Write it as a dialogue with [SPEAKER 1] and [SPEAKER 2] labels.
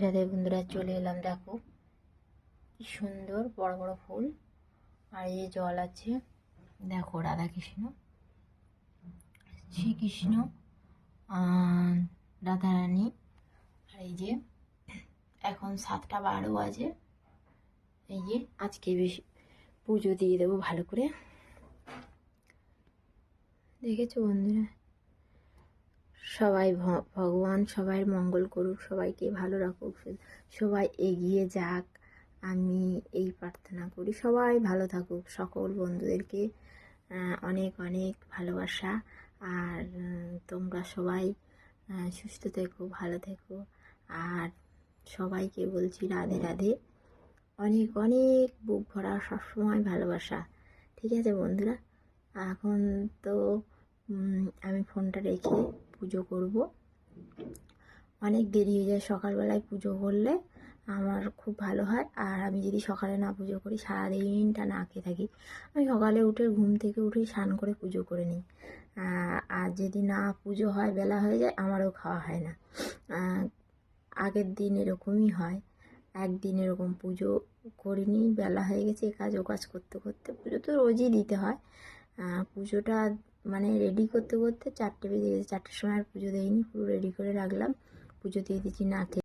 [SPEAKER 1] রাধে বন্ধুরা, চলে এলাম। দেখো কি সুন্দর বড় বড় ফুল, আর এই জল আছে। দেখো রাধাকৃষ্ণ, শ্রীকৃষ্ণ, রাধারানী। আর এই যে এখন 7:12 বাজে। এই যে আজকে বেশি পুজো দিয়ে দেবো ভালো করে। দেখেছো বন্ধুরা, সবাই ভগবান সবাই মঙ্গল করুক, সবাইকে ভালো রাখুক, সবাই এগিয়ে যাক, আমি এই প্রার্থনা করি। সবাই ভালো থাকুক। সকল বন্ধুদেরকে অনেক অনেক ভালোবাসা। আর তোমরা সবাই সুস্থ থেকো, ভালো থেকো। আর সবাইকে বলছি রাধে রাধে। অনেক অনেক বুক ভরা সবসময় ভালোবাসা। ঠিক আছে বন্ধুরা, এখন তো আমি ফোনটা রেখে পুজো করব। অনেক দেরি হয়ে যায় সকালবেলায় পুজো করলে, আমার খুব ভালো হয়। আর আমি যদি সকালে না পুজো করি, সারাদিনটা না খেয়ে থাকি। আমি সকালে উঠে ঘুম থেকে উঠে স্নান করে পুজো করে নিই। আর যদি না পুজো হয়, বেলা হয়ে যায়, আমারও খাওয়া হয় না। আগের দিন এরকমই হয়। একদিন এরকম পুজো করিনি, বেলা হয়ে গেছে, এ কাজ ও কাজ করতে করতে। পুজো তো রোজই দিতে হয়। পুজোটা মানে রেডি করতে করতে 4টে বেজে গেছে। 4টের সময় আর পুজো দেয়নি, পুরো রেডি করে রাখলাম, পুজো দিয়ে দিচ্ছি না খেয়ে।